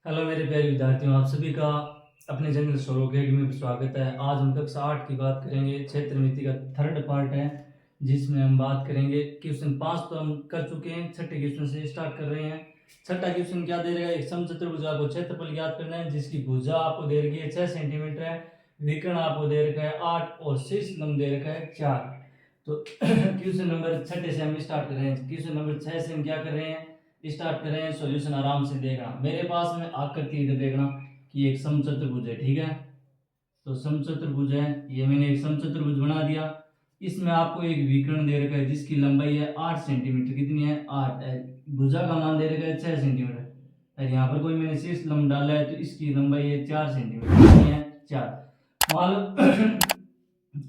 Hello मेरे प्यारे विद्यार्थियों, आप सभी का अपने जनरल सौर अकेडमी में स्वागत है। आज हम कक्षा 8 की बात करेंगे। क्षेत्र मिति का थर्ड पार्ट है जिसमें हम बात करेंगे। क्वेश्चन 5 तो हम कर चुके हैं, छठे क्वेश्चन से स्टार्ट कर रहे हैं। छठा क्वेश्चन क्या दे रहा है? एक समचतुर्भुज को क्षेत्रफल ज्ञात करना है जिसकी भुजा आपको दे रखी है 6 सेंटीमीटर है, विकर्ण आपको दे रखा है 8 और शीर्ष लंब दे रखा है 4। तो क्वेश्चन नंबर छठे से हम स्टार्ट कर रहे हैं। क्वेश्चन नंबर 6 से हम क्या कर रहे हैं, स्टार्ट कर रहे हैं। सॉल्यूशन आराम से देखना, मेरे पास में आकृति इधर देखना कि एक समचतुर्भुज है, ठीक है। तो समचतुर्भुज है, ये मैंने एक समचतुर्भुज बना दिया। इसमें आपको एक विकर्ण दे रखा है जिसकी लंबाई है 8 सेंटीमीटर। कितनी है? 8। भुजा का मान दे रखा है 6 सेंटीमीटर। और यहाँ पर कोई मैंने शीर्ष लंब डाला है तो इसकी लंबाई है 4 सेंटीमीटर। कितनी है? 4। मान लो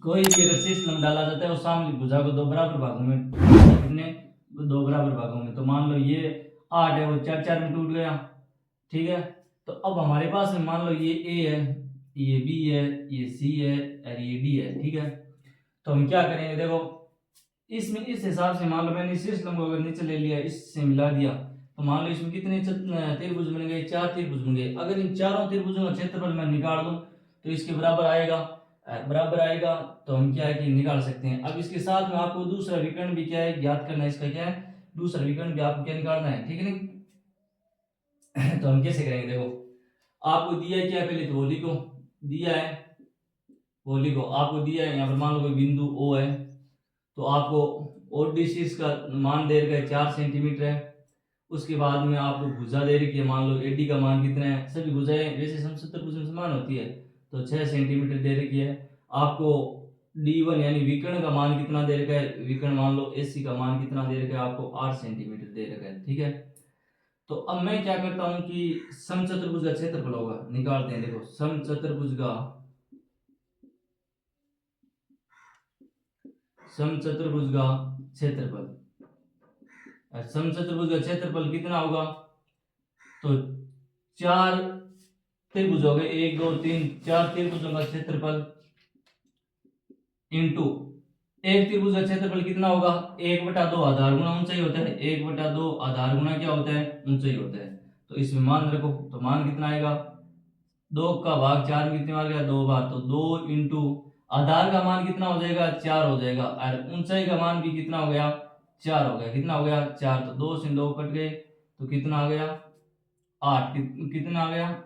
कोई भी अगर शीर्ष लंब डाला जाता है वो सामने भुजा को दो बराबर भागों में, कितने? दो बराबर भागों में। तो मान लो ये 8 है, वो 4 4 में टूट गया, ठीक है। तो अब हमारे पास में मान लो ये ए है, ये बी है, ये सी है और ये डी है, ठीक है। तो हम क्या करेंगे, देखो इसमें इस हिसाब से मान लो मैंने शीर्ष लंब को अगर नीचे ले लिया, इससे मिला दिया, तो मान लो इसमें कितने त्रिभुज बन गए? 4 त्रिभुज बन गए। अगर इन चारों त्रिभुजों का क्षेत्रफल मैं निकाल दूं तो इसके बराबर आएगा, बराबर आएगा। तो हम क्या है कि निकाल सकते हैं। अब इसके साथ में आपको दूसरा विकर्ण भी क्या है ज्ञात करना है। इसका क्या है? दूसरा विकर्ण भी आपको क्या निकालना है, ठीक है नहीं। तो हम कैसे करेंगे, देखो आपको दिया है क्या, पहले तो होली को दिया है, होली को आपको दिया है। यहाँ पर मान लो कोई बिंदु ओ है, तो आपको ओडीसी का मान दे रखा है 4 सेंटीमीटर है। उसके बाद में आपको भुजा दे रखी है, मान लो एडी का मान कितना है। सभी भुजाएं वैसे समचतुर्भुज में समान होती है, तो 6 सेंटीमीटर दे रखी है। आपको D1 यानी विकर्ण का मान कितना दे रखा है, विकर्ण मान लो AC का मान कितना दे रखा है, आपको 8 सेंटीमीटर दे रखा है, ठीक है। तो अब मैं क्या करता हूं कि समचतुर्भुज का क्षेत्रफल होगा निकालते हैं। देखो समचतुर्भुज का क्षेत्रफल, समचतुर्भुज का क्षेत्रफल कितना होगा? तो 4 त्रिभुज हो गए, 1 2 3 4 त्रिभुजों का क्षेत्रफल इंटू एक त्रिभुज का क्षेत्रफल कितना होगा? 1/2 आधार गुना ऊंचाई होता है। 1/2 आधार गुना क्या होता है? ऊंचाई होता है। तो इसमें मान रखो, तो मान कितना आएगा? 2 का भाग 4 में कितनी बार गया? 2 बार। तो 2 इंटू आधार का मान कितना हो जाएगा? 4 हो जाएगा। और ऊंचाई का मान भी कितना हो गया? 4 हो गया। कितना हो गया? 4। तो 2 से 2 कट गए, तो कितना आ गया? 8। कितना आ गया?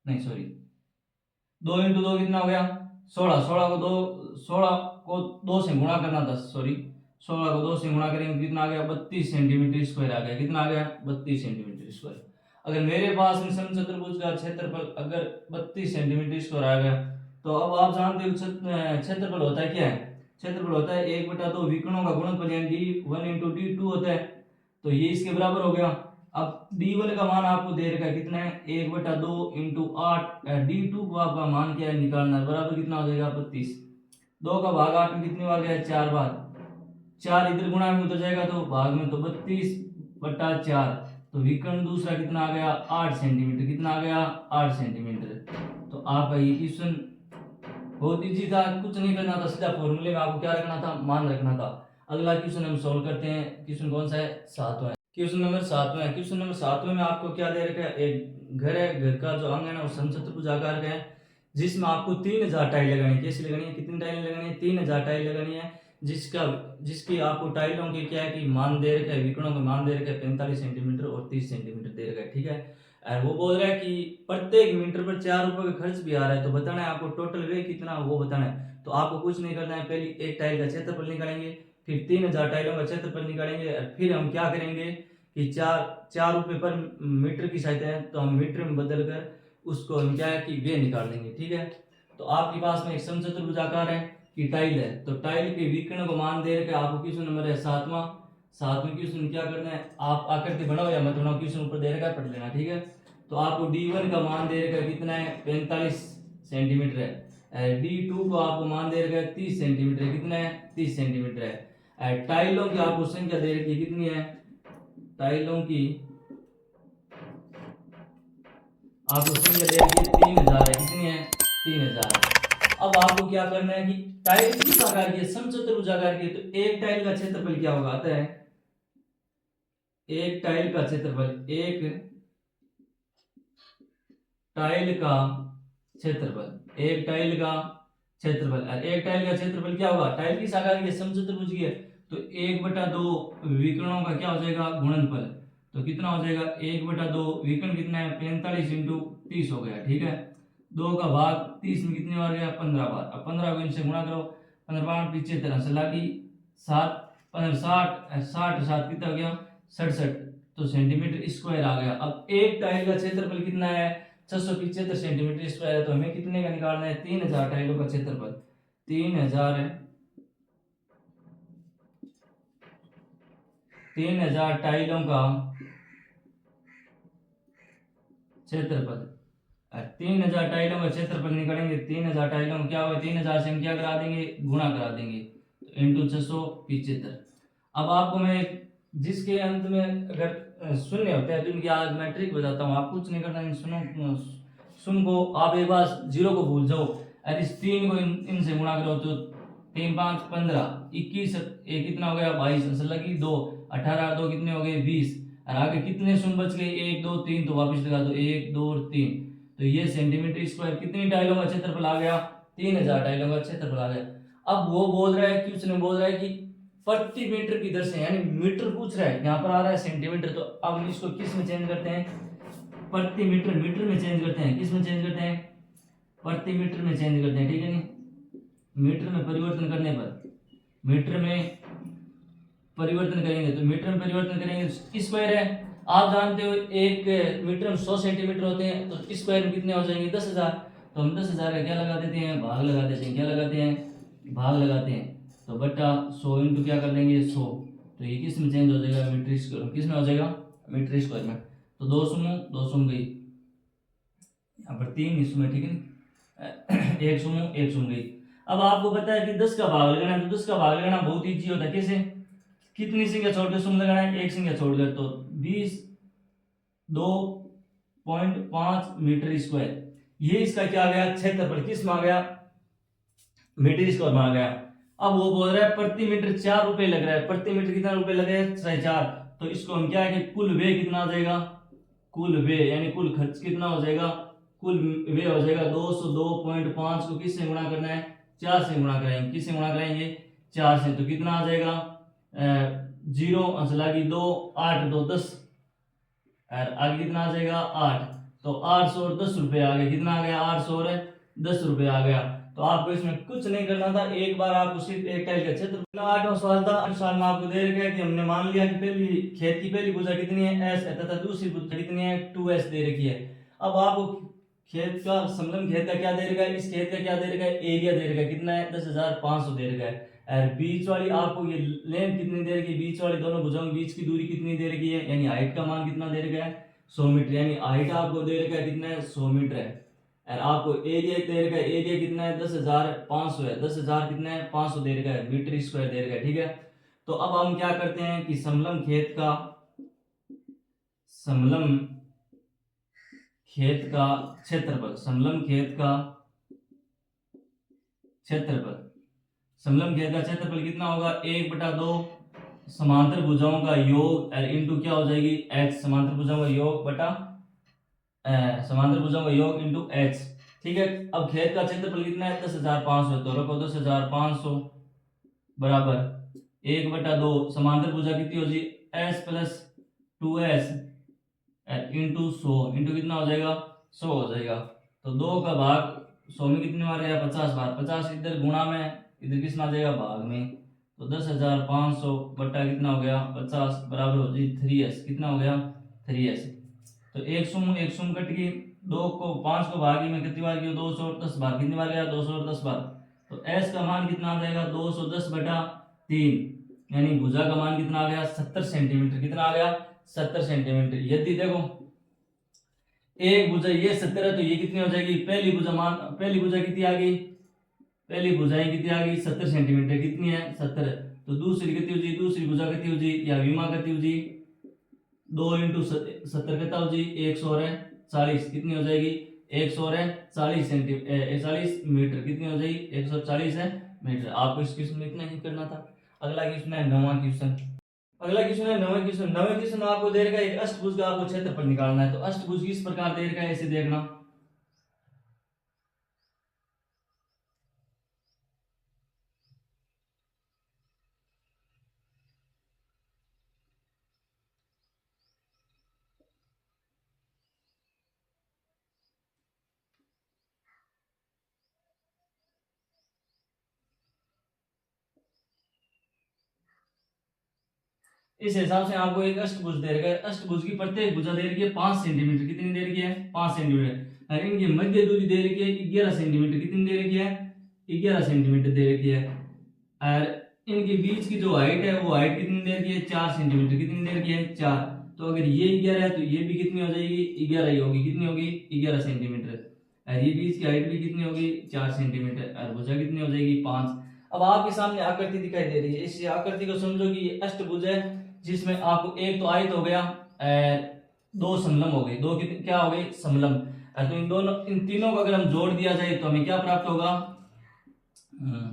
नहीं सॉरी, 2 इंटू 2 कितना हो गया? 16। 16 को 2 से गुणा करना था, सॉरी 16 को 2 से गुणा करेंगे कितना आ गया? 32 सेंटीमीटर स्क्वायर आ गया। कितना आ गया? 32 सेंटीमीटर स्क्वायर। अगर मेरे पास में समचतुर्भुज का क्षेत्रफल अगर 32 सेंटीमीटर स्क्वायर आ गया, तो अब आप जानते हो क्षेत्रफल होता है क्या है? क्षेत्रफल होता है 1/2 विकर्णों का गुणनफल, यानी D1 इंटू D2 होता है। तो ये इसके बराबर हो गया। अब D1 का मान आपको दे रखा है कितना है? 1/2 इंटू 8। D2 को आपका मान क्या है निकालना है, बराबर कितना हो जाएगा? 32। 2 का भाग 8 में कितनी बार गया? 4 बार। 4 इधर गुणा में उतर जाएगा तो भाग में, तो 32/4। तो विकर्ण दूसरा कितना आ गया? 8 सेंटीमीटर। कितना आ गया? 8 सेंटीमीटर। तो आपका ये क्वेश्चन बहुत इजी था, कुछ नहीं करना था, सीधा फॉर्मूले में आपको क्या रखना था? मान रखना था। अगला क्वेश्चन हम सॉल्व करते हैं। क्वेश्चन कौन सा है? 7वां। क्वेश्चन नंबर 7वां है। क्वेश्चन नंबर 7वें में आपको क्या दे रखा है? एक घर है, घर का जो आंगन है वो समचतुर्भुज आकार का है जिसमें आपको 3000 टाइल लगानी है। कैसे लगानी है? कितनी टाइल लगानी है? 3000 टाइल लगानी है। जिसकी आपको टाइलों के क्या है कि मान दे रखा है, विकर्णों का मान दे रखा है 45 सेंटीमीटर और 30 सेंटीमीटर दे रखा है, ठीक है। और वो बोल रहा है कि प्रत्येक मीटर पर 4 रुपए का खर्च भी आ रहा है। तो बताना है आपको टोटल वे कितना, वो बताना है। तो आपको कुछ नहीं करना है, पहले एक टाइल का क्षेत्रफल निकालेंगे, फिर 3000 टाइलों का क्षेत्रफल निकालेंगे, और फिर हम क्या करेंगे कि 4 रुपए पर मीटर की सहायता है तो हम मीटर में बदल कर उसको हम क्या है कि वे निकाल देंगे, ठीक है। तो आपके पास में एक समचतुर्भुजाकार है कि टाइल है, तो टाइल के विकर्ण को मान दे रखे आपको। क्वेश्चन नंबर है 7वां क्वेश्चन क्या करना है, आप आकृति बनाओ या मत बनाओ, क्वेश्चन ऊपर दे रखा है, पढ़ लेना, ठीक है। तो आपको D1 का मान दे रखा है कितना है? 45 सेंटीमीटर है। D2 को आपको मान दे रखा है 30 सेंटीमीटर है। कितना है? 30 सेंटीमीटर है। टाइलों की आपको संख्या दे रखी है, कितनी है? टाइलों की आपको संख्या दे रखी है 3000 है। कितनी है? 3000। अब आपको क्या करना है कि टाइल किस आकार की है? समचतुर्भुज आकार की है। तो एक टाइल का क्षेत्रफल क्या होगा? आता है एक टाइल का क्षेत्रफल, एक टाइल का क्षेत्रफल, एक टाइल का क्षेत्रफल। और एक टाइल का क्षेत्रफल क्या होगा, टाइल किस आकार की है, समचतुर्भुज की है, तो 1/2 विकर्णों का क्या हो जाएगा, गुणनफल। तो कितना हो जाएगा, 1/2 विकर्ण कितना है, 45 × 30 हो गया, ठीक है। 2 का भाग 30 में कितनी बार गया, 15 बार। अब 15 को इनसे गुणा करो, 15 75 असला की 7 15 60 60 7 कितना हो गया, 67, तो सेंटीमीटर स्क्वायर आ गया। अब एक टाइल का क्षेत्रफल कितना है, 675 सेंटीमीटर स्क्वायर है, तो हमें कितने का निकालना है, 3000 टाइलों का क्षेत्रफल। 3000 टाइलों का क्षेत्रफल। 3000 टाइलों का क्षेत्रफल निकालेंगे, 3000 टाइलों में क्या होगा, 3000 से हम क्या करा देंगे, गुणा करा देंगे, तो इंटू 675। अब आपको मैं जिसके अंत में अगर शून्य होते हैं, तो इनकी आज मैं ट्रिक बताता हूँ, आप कुछ नहीं करना है, सुनो सुन को आप एक बार 0 को भूल जाओ, और इस 3 को इनसे गुणा करो, तो 3 5 15 21 एक कितना हो गया, 22 असल लगी 2 18 2 कितने हो गए, 20, और आगे कितने शून्य बच गए, 1 2 3, तो वापस लगा दो 1 2 और 3, तो ये सेंटीमीटर स्क्वायर कितनी टाइलों का क्षेत्रफल आ गया, 3000 टाइलों का क्षेत्रफल आ गया। अब वो बोल रहा है, क्वेश्चन बोल रहा है कि प्रति मीटर की दर से, यानी मीटर पूछ रहा है, यहाँ पर आ रहा है सेंटीमीटर, तो अब हम इसको किस में चेंज करते हैं, प्रति मीटर, मीटर में चेंज करते हैं, किस में चेंज करते हैं, प्रति मीटर में चेंज करते हैं, ठीक है नहीं। मीटर में परिवर्तन करने पर, मीटर में परिवर्तन करेंगे, तो मीटर में परिवर्तन करेंगे तो स्क्वायर है, आप जानते हो 1 मीटर में 100 सेंटीमीटर होते हैं, तो स्क्वायर में कितने हो जाएंगे, 10,000, तो हम 10,000 का क्या लगा देते हैं, भाग लगा देते हैं, क्या लगाते हैं, भाग लगाते हैं, तो बटा 100 इंटू क्या कर लेंगे, 100, तो ये किस में चेंज हो जाएगा, मीटर स्क्वायर, किस में हो जाएगा, मीटर स्क्वायर में। तो 2 सुम गई, यहाँ पर 3 इसमें, ठीक है, 1 सुम गई। अब आपको पता है कि 10 का भाग लगाना है, तो 10 का भाग लगाना बहुत ईजी होता है, कैसे, कितनी संख्या छोड़कर सुम लगाना है, एक संख्या छोड़कर, तो 22.5 मीटर स्क्वायर, ये इसका क्या आ गया, क्षेत्रफल, किस में आ गया, मीटर स्क्वायर में आ गया। अब वो बोल रहा है प्रति मीटर 4 रुपए लग रहा है, प्रति मीटर कितना रुपए लगे, 4, तो इसको हम क्या है कि कुल व्यय कितना आ जाएगा, कुल व्यय यानी कुल खर्च कितना हो जाएगा, कुल व्यय हो जाएगा 202.5 को किससे गुणा करना है, 4 से गुणा कराएंगे, किससे गुणा कराएंगे, 4 से, तो कितना आ जाएगा, 0 अंशला की 2 8 2 10, और आगे कितना आ जाएगा, 8, तो 800 और 10 रुपए आ गया, कितना आ गया, 800 और 10 रुपए आ गया। तो आपको इसमें कुछ नहीं करना था, एक बार आपको सिर्फ एक टाइल का क्षेत्र। 8वां सवाल था, 8 सवाल में आपको दे रखा है कि हमने मान लिया कि पहली खेत की पहली भुजा कितनी है, s है, तथा दूसरी भुजा कितनी है, 2s दे रखी है। अब आपको खेत का समलंब खेत का क्या दे रखा है, इस खेत का क्या दे रखा है, एरिया दे रखा है, कितना है, 10,500 दे रखा है, और बीच वाली आपको ये लेंथ कितनी दे रखी है, बीच वाली दोनों भुजाओं के बीच की दूरी कितनी दे रखी है, यानी हाइट का मान कितना दे रखा है, 100 मीटर, यानी हाइट आपको दे रखा है कितना है, 100 मीटर है, और आपको एरिया दे रखा है, एरिया कितना है, 10,500 है, 10,000 कितना है, 500 दे रखा है, मीटर स्क्वायर दे रखा है, ठीक है। तो अब हम क्या करते हैं कि समलंब खेत का क्षेत्रफल, समलंब खेत का क्षेत्रफल कितना होगा, 1/2 समांतर भुजाओं का योग और इंटू क्या हो जाएगी, h, समांतर भुजाओं का योग बटा समांतर भुजाओं का योग इंटू h, ठीक है। अब खेत का क्षेत्रफल कितना है, 10,500, तो रखो 10,500 बराबर 1/2 समांतर भुजा कितनी हो जाएगी, s plus 2s into 100, into कितना हो जाएगा, 100 हो जाएगा, तो 2 का भाग 100 में कितने बार गया, 50 बार, 50 इधर गुणा में, इधर किस में आ जाएगा, भाग में, तो 10,500 बटा कितना हो गया, 50 बराबर हो जाएगी 3s, कितना हो गया, 3s, तो एक सुम कट गई, 2 को 5 को भागी में कितनी बार किया, 210 बार, कितनी बार गया, 210 बार, तो s का मान कितना आ जाएगा, 210 बटा 3, यानी भुजा का मान कितना आ गया, 70 सेंटीमीटर, कितना आ गया, 70 सेंटीमीटर। यदि देखो एक भुजा ये 70 है, तो ये कितनी हो जाएगी, पहली भुजा कितनी आ गई, पहली भुजाएं कितनी आ गई, 70 सेंटीमीटर, कितनी है, 70, तो दूसरी कितनी हो जाएगी, दूसरी भुजा कितनी हो जाएगी, या विमा कितनी हो जाएगी, 2 इंटू 70 कितना हो जाएगी, 140, कितनी हो जाएगी, 140 सेंटीमीटर, 40 मीटर, कितनी हो जाएगी, 140 है मीटर। आपको इस क्वेश्चन में इतना ही करना था। अगला क्वेश्चन है 9वां क्वेश्चन, नवे क्वेश्चन आपको दे रखा है, एक अष्टभुज का आपको क्षेत्रफल निकालना है, तो अष्टभुज किस प्रकार दे रखा है, इसे देखना। इस हिसाब से आपको एक अष्टभुज दे रखा है। अष्टभुज की प्रत्येक भुजा दे रखी है 5 सेंटीमीटर, कितनी दे रखी है 5 सेंटीमीटर। और इनकी मध्य दूरी दे रखी है 11 सेंटीमीटर, कितनी दे रखी है 11 सेंटीमीटर दे रखी है। और इनके बीच की जो हाइट है वो हाइट कितनी दे रखी है 4 सेंटीमीटर, कितनी दे रखी है 4। तो अगर ये 11 है तो ये भी कितनी हो जाएगी 11 ही होगी, कितनी होगी 11 सेंटीमीटर। और ये बीच की हाइट भी कितनी होगी 4 सेंटीमीटर, और भुजा कितनी हो जाएगी 5। अब आपके सामने आकृति दिखाई दे रही है, इस आकृति को समझो कि ये अष्टभुज है, जिसमें आपको एक तो आयत हो गया, दो समलंब हो गए, दो कितने क्या हो गए समलंब। तो इन दोनों इन तीनों को अगर हम जोड़ दिया जाए तो हमें क्या प्राप्त होगा,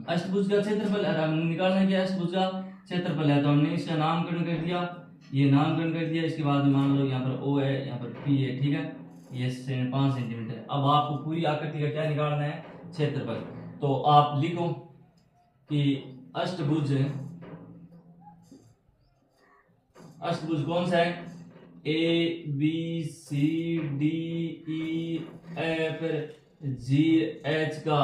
अष्टभुज का क्षेत्रफल। हमने निकालना है क्या अष्टभुज का क्षेत्रफल है, तो हमने इसका नामकरण कर दिया, ये नामकरण कर दिया। इसके बाद मान लो यहाँ पर ओ है, यहाँ पर पी है, ठीक है, ये 5 सेंटीमीटर। अब आपको पूरी आकृति का क्या निकालना है क्षेत्रफल। तो आप लिखो कि अष्टभुज कौन सा है, A B C D E F G H का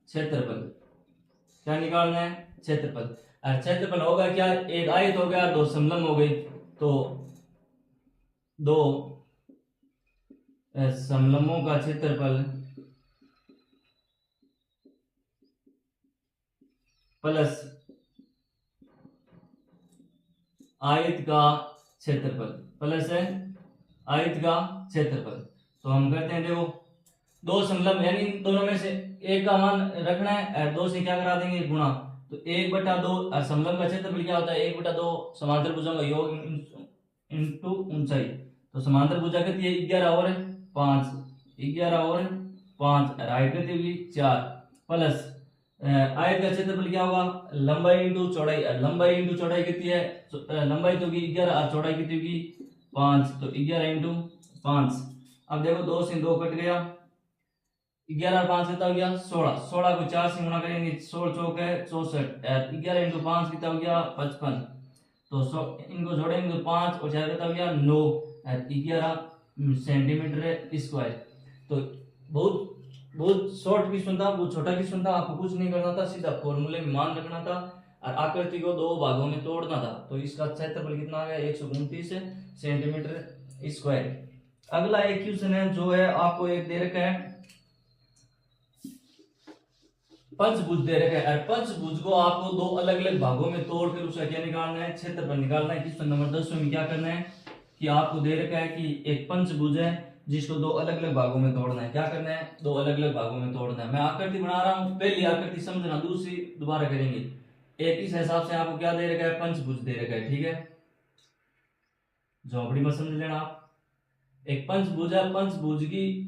क्षेत्रफल। क्या निकालना है क्षेत्रफल। और क्षेत्रफल होगा क्या, एक आयत हो गया, दो समलंब हो गई, तो दो समलंबों का क्षेत्रफल प्लस आयत का क्षेत्रफल, प्लस है आयत का क्षेत्रफल। तो हम करते हैं, देखो दो समलंब यानी इन दोनों में से एक का मान रखना है और दो से क्या करा देंगे गुणा। तो 1/2 समलंब का क्षेत्रफल क्या होता है 1/2 समांतर भुजाओं का योग इनटू ऊंचाई। तो समांतर भुजा कितनी है 11 और 5, 11 और 5, हाइट कितनी होगी 4, प्लस आयत का क्षेत्रफल क्या होगा लंबाई इंटू चौड़ाई। लंबाई इंटू चौड़ाई कितनी है, लंबाई तो होगी 11 और चौड़ाई कितनी होगी 5, तो 11 इंटू 5। अब देखो 2 से 2 कट गया, 11 और 5 कितना हो गया 16, 16 को 4 से गुणा करेंगे 16 चौक है 64, 11 इंटू 5 कितना हो गया 55। तो इनको जोड़ेंगे तो 5 और 4 कितना हो गया 9, 11 सेंटीमीटर स्क्वायर। तो बहुत बहुत शॉर्ट क्वेश्चन था, बहुत छोटा क्वेश्चन था, आपको कुछ नहीं करना था, सीधा फॉर्मूले में मान रखना था और आकृति को दो भागों में तोड़ना था। तो इसका क्षेत्रफल कितना आ गया 129 सेंटीमीटर स्क्वायर। अगला एक क्वेश्चन है जो है आपको एक दे रखा है पंचभुज दे रखा है, और पंचभुज को आपको दो अलग अलग भागों में तोड़कर उसका क्या निकालना है क्षेत्रफल निकालना है। क्वेश्चन नंबर 10 में क्या करना है कि आपको दे रखा है कि एक पंचभुज है जिसको दो अलग अलग भागों में तोड़ना है। क्या करना है दो अलग अलग भागों में तोड़ना है। मैं आकृति बना रहा हूं, पहली आकृति समझना, दूसरी दोबारा करेंगे। एक इस हिसाब से आपको क्या दे रखा है पंचभुज दे रखा है, ठीक है, झोपड़ी में समझ लेना आप। एक पंचभुज है, पंचभुज की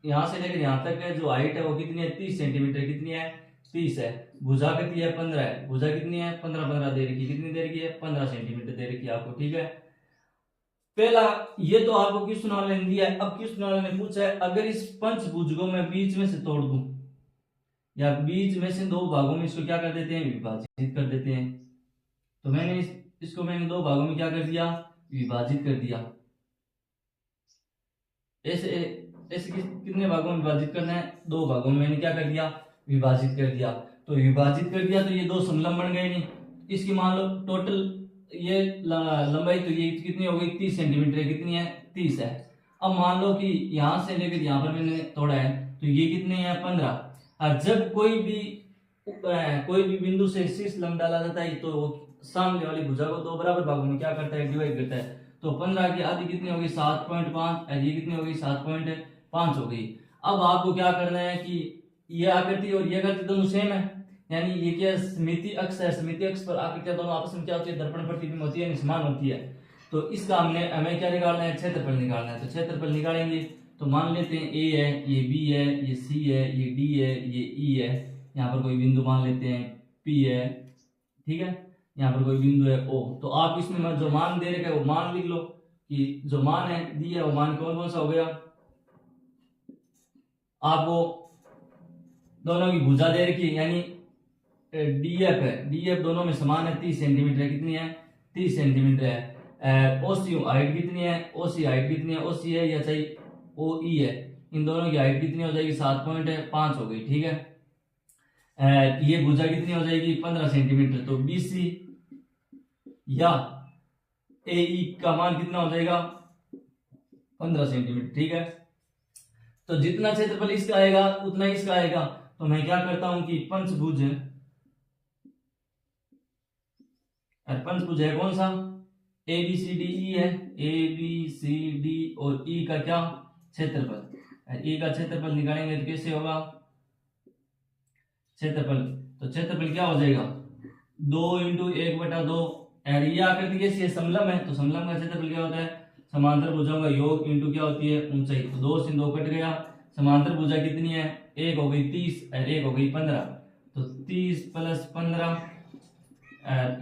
यहां से लेकर यहां तक है जो हाइट है वो कितनी है 30 सेंटीमीटर, कितनी है 30 है। भुजा कितनी है 15 है, भुजा कितनी है 15 दे रखी, कितनी दे रखी है 15 सेंटीमीटर दे रखी है आपको, ठीक है। पहला ये तो आपको क्वेश्चन वाले ने दिया है। अब क्वेश्चन वाले ने पूछा है अगर इस पंचभुज को मैं बीच में से तोड़ दूं या बीच में से दो भागों में इसको क्या कर देते हैं विभाजित कर देते हैं। तो मैंने इसको मैंने दो भागों में क्या कर दिया विभाजित कर दिया। ऐसे ऐसे कितने भागों में विभाजित करना है दो भागों में मैंने क्या कर दिया विभाजित कर दिया। तो विभाजित कर दिया तो ये दो समलंब बन गए नहीं। इसकी मान लो टोटल ये लंबाई तो ये कितनी हो गई 30 सेंटीमीटर है, कितनी है 30 है। अब मान लो कि यहां से लेकर यहां पर मैंने तोड़ा है तो ये कितने हैं 15। और जब कोई भी बिंदु से शीर्ष लंब डाला जाता है तो वो सामने वाली भुजा को दो बराबर भागों में क्या करता है डिवाइड करता है। तो 15 की आधी कितनी होगी 7.5 और ये कितनी होगी 7.5 हो गई। अब आपको क्या करना है कि ये आकृति और ये आकृति दोनों सेम है, यानी ये क्या सममिति अक्ष है, सममिति अक्ष पर आकृतियां दोनों आपस में क्या होती है दर्पण प्रतिबिंब होती है, समान होती है। तो इसका हमें क्या निकालना है क्षेत्रफल निकालना है। तो क्षेत्रफल निकालेंगे तो मान लेते हैं ए है, ये बी है, ये सी है, ये डी है, ये ई है, यहाँ पर कोई बिंदु मान लेते हैं पी है, ठीक है, यहाँ पर कोई बिंदु है ओ। तो आप इसमें जो मान दे रखे वो मान लिख लो कि जो मान है दिया है वो मान कौन कौन सा हो गया। आपको दोनों की भुजा दे रखी है यानी डीएफ है, डीएफ दोनों में समान है 30 सेंटीमीटर है, कितनी है 30 सेंटीमीटर है। ओसी हाइट कितनी है, ओसी हाइट कितनी है, ओसी है या चाहिए ओ ई है, इन दोनों की हाइट कितनी हो जाएगी 7.5 हो गई, ठीक है। ये भुजा कितनी हो जाएगी 15 सेंटीमीटर। तो BC या AE का मान कितना हो जाएगा 15 सेंटीमीटर। ठीक है, तो जितना क्षेत्रफल इसका आएगा उतना इसका आएगा। तो मैं क्या करता हूं कि पंचभुज है कौन सा ABCDE है, ABCD और E का क्या क्षेत्रफल। E का क्षेत्रफल निकालेंगे तो कैसे होगा क्षेत्रफल, तो क्षेत्रफल क्या हो जाएगा 2 × 1/2। ये आकृति कैसी है समलम है, तो समलम का क्षेत्रफल क्या होता है समांतर भुजाओं का योग इंटू क्या होती है ऊंचाई। तो 2 से 2 कट गया, समांतर भुजा कितनी है एक हो गई 30 और एक हो गई 15। तो 30 + 15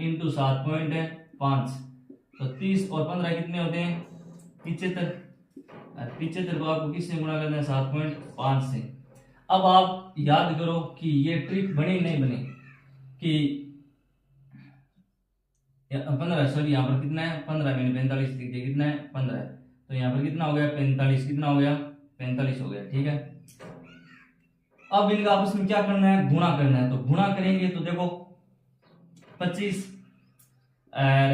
इंटू 7.5। तो 30 और 15 कितने होते हैं 75। 75 को आपको किससे गुणा करना है 7.5 से। अब आप याद करो कि ये ट्रिक बने नहीं बने कि 15 सॉरी यहाँ पर कितना है 15, मैंने 45 लिख दिया, कितना है 15 है। तो यहाँ पर कितना हो गया 45, कितना हो गया 45 हो गया। ठीक है, अब इनका आपस में क्या करना है गुणा करना है। तो गुणा करेंगे तो देखो 25 और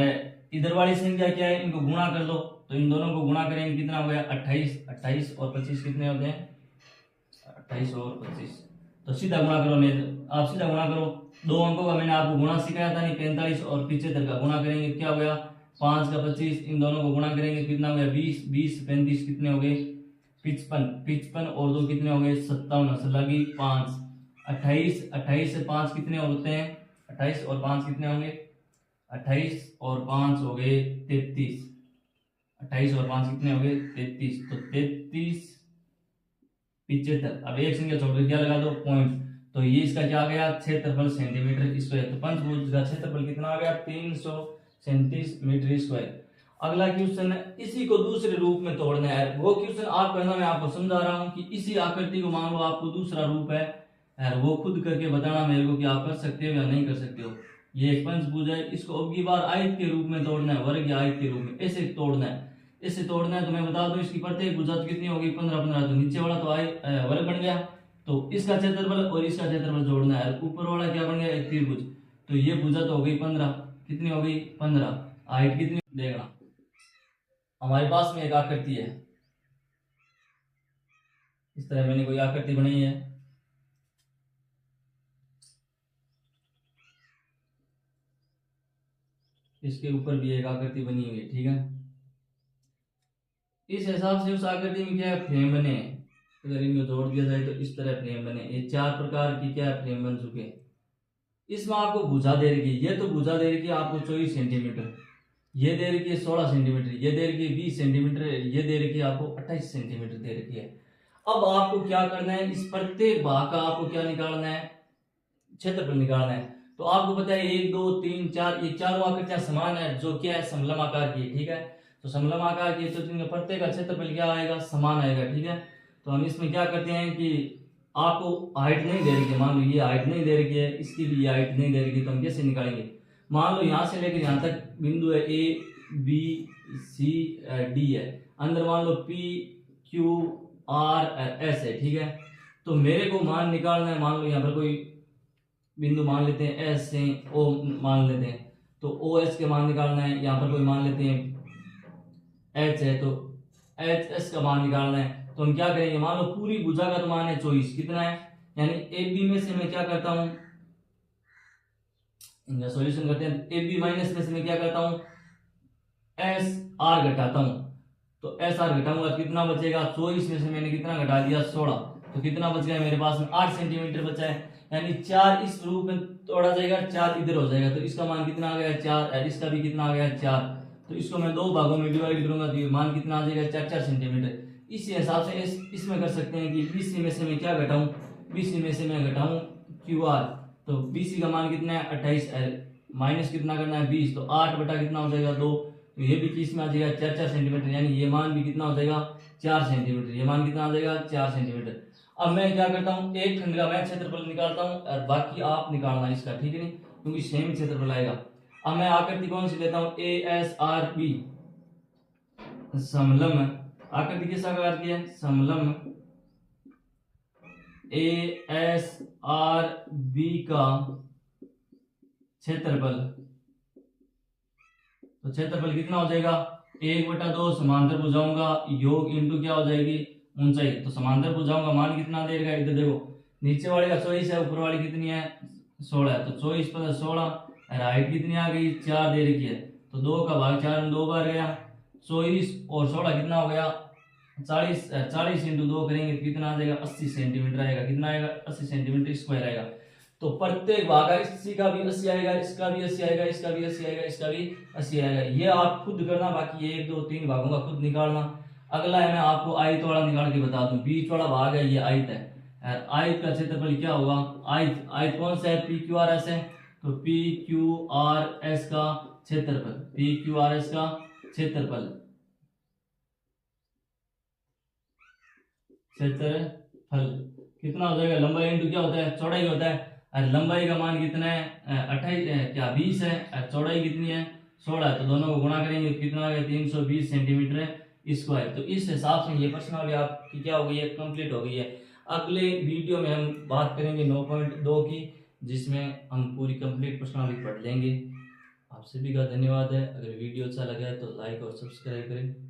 इधर वाली संख्या क्या है इनको गुणा कर लो। तो इन दोनों को गुणा करेंगे कितना हो गया 28। 28 और 25 कितने होते हैं 28 और 25। तो सीधा गुणा करो, आप सीधा गुणा करो। 2 अंकों का मैंने आपको गुणा सिखाया था नहीं, 45 और 75 का गुणा करेंगे क्या हो गया 5 का 25। इन दोनों को गुणा करेंगे कितना हो गया 20। 20 35 कितने हो गए 55। 55 और 2 कितने हो गए 57। असल लगी 5। 28 28 से 5 कितने होते हैं 28 और 5 कितने होंगे 28 और 5 हो गए 33। 28 और 5 कितने हो गए 33। तो 33 75। अब एक संख्या छोड़कर क्या लगा दो पॉइंट। तो ये इसका क्या आ गया क्षेत्रफल सेंटीमीटर स्क्वायर। तो पंचभुज का क्षेत्रफल कितना आ गया 337 मीटर स्क्वायर। अगला क्वेश्चन है, इसी को दूसरे रूप में तोड़ना है। वो क्वेश्चन आप करना, मैं आपको समझा रहा हूं कि इसी आकृति को मान लो आपको दूसरा रूप है, वो खुद करके बताना मेरे को कि आप कर सकते हो या नहीं कर सकते हो। ये एक पंचभुज है, इसको अब की बार आयत के रूप में तोड़ना है, वर्ग या आयत के रूप में ऐसे तोड़ना है। ऐसे तोड़ना है तो मैं बता दूं इसकी प्रत्येक भुजा कितनी होगी 15 15। तो नीचे वाला तो वर्ग बन गया, तो इसका क्षेत्रफल और इसका क्षेत्रफल जोड़ना है। ऊपर वाला क्या बन गया एक त्रिभुज। तो ये भुजा तो हो गई 15, कितनी हो गई 15। हाइट कितनी देखना, हमारे पास में एक आकृति है, इस तरह मैंने कोई आकृति बनाई है। इसके ऊपर भी एक आकृति बनी हुई है। ठीक है, इस हिसाब से उस आकृति में क्या फ्रेम बने, अगर इनको जोड़ दिया जाए तो इस तरह फ्रेम बने। ये 4 प्रकार की क्या फ्रेम बन चुके। इसमें आपको भुजा दे रखी है, ये तो भुजा दे रखी है आपको 24 सेंटीमीटर, ये दे रखी है 16 सेंटीमीटर, ये दे रखी है 20 सेंटीमीटर, ये दे रखी है आपको 28 सेंटीमीटर दे रखी है। अब आपको क्या करना है, इस प्रत्येक भाग का आपको क्या निकालना है क्षेत्रफल निकालना है। तो आपको पता है 1 2 3 4 ये चारों आकृतियां समान है, जो क्या है समलम आकार की। ठीक है, तो समलम आकार की तो इनका प्रत्येक का क्षेत्रफल क्या आएगा समान आएगा। ठीक है, तो हम इसमें क्या करते हैं कि आपको हाइट नहीं दे रखी है, मान लो ये हाइट नहीं दे रखी है, इसकी भी हाइट नहीं दे रखी, तो हम कैसे निकालेंगे। मान लो यहाँ से लेकर यहाँ तक बिंदु है A B C D है, अंदर मान लो P Q R S है। ठीक है, तो मेरे को मान निकालना है, मान लो यहाँ पर कोई बिंदु मान लेते हैं S से O मान लेते हैं, तो OS के मान निकालना है। यहाँ पर कोई मान लेते हैं H है, तो HS का मान निकालना है। तो हम क्या करेंगे, मान लो पूरी भुजा का तो मान है 24, कितना है यानी AB में से मैं क्या करता हूं इनका सॉल्यूशन करते हैं। AB माइनस में से मैं क्या करता हूं SR घटाता हूं। तो SR घटाऊंगा कितना बचेगा 24 में से मैंने कितना घटा दिया 16, तो कितना बच गया मेरे पास में 8 सेंटीमीटर बचा है। यानी 4 इस रूप में तोड़ा जाएगा, 4 इधर हो जाएगा, तो इसका मान कितना आ गया 4 और इसका भी कितना आ गया 4। तो इसको मैं 2 भागों में डिवाइड करूंगा तो ये मान कितना आ जाएगा 4 सेंटीमीटर। इसी हिसाब से इसमें कर सकते हैं कि BC में से मैं क्या घटाऊं, BC में से मैं घटाऊं QR। तो BC का मान कितना है 28 माइनस कितना करना है 20, तो 8 बटा कितना हो जाएगा 2। तो ये भी किस में आ जाएगा 4 सेंटीमीटर, यानी ये मान भी कितना हो जाएगा 4 सेंटीमीटर, ये मान कितना आ जाएगा 4 सेंटीमीटर। अब मैं क्या करता हूँ एक खंड का मैं क्षेत्रफल निकालता हूँ और बाकी आप निकालना इसका, ठीक है नहीं, क्योंकि सेम क्षेत्रफल आएगा। अब मैं आकृति कौन सी लेता हूँ ASRB समलम, आकृति किस आकार की है समलम ASRB का क्षेत्रफल, तो क्षेत्रफल कितना हो जाएगा 1/2 समांतर भुजाओं का योग इंटू क्या हो जाएगी ऊंचाई। तो समांतर भुजाओं का मान कितना देगा, इधर देखो नीचे वाले का 24 है, ऊपर वाली कितनी है 16 है, तो 24 + 16, हाइट कितनी आ गई 4 दे रखी है, तो 2 का भाग 4 में 2 बार गया, 24 और 16 कितना हो गया 40, 40 × 2 करेंगे तो कितना आ जाएगा 80 सेंटीमीटर आएगा, कितना आएगा 80 सेंटीमीटर स्क्वायर आएगा। तो प्रत्येक भाग इसी का भी 80 आएगा, इसका भी 80 आएगा, इसका भी 80 आएगा, इसका भी 80 आएगा। ये आप खुद करना, बाकी 1 2 3 भागों का खुद निकालना। अगला है मैं आपको आयत वाला निकाल के बता दूं, बीच वाला भाग है ये आयत है, आयत का क्षेत्रफल क्या होगा, आयत आयत कौन सा है PQRS है, तो PQRS का क्षेत्रफल, PQRS का क्षेत्रफल कितना हो जाएगा, लंबाई इंटू क्या होता है चौड़ाई होता है, और लंबाई का मान कितना है 28 क्या 20 है, और चौड़ाई कितनी है 16 है, तो दोनों को गुणा करेंगे तो कितना आ गया 320 सेंटीमीटर स्क्वायर। तो इस हिसाब से ये प्रश्नावली आपकी क्या हो गई है कंप्लीट हो गई है। अगले वीडियो में हम बात करेंगे 9.2 की, जिसमें हम पूरी कंप्लीट प्रश्नावली पढ़ लेंगे। आप सभी का धन्यवाद है। अगर वीडियो अच्छा लगा है तो लाइक और सब्सक्राइब करें।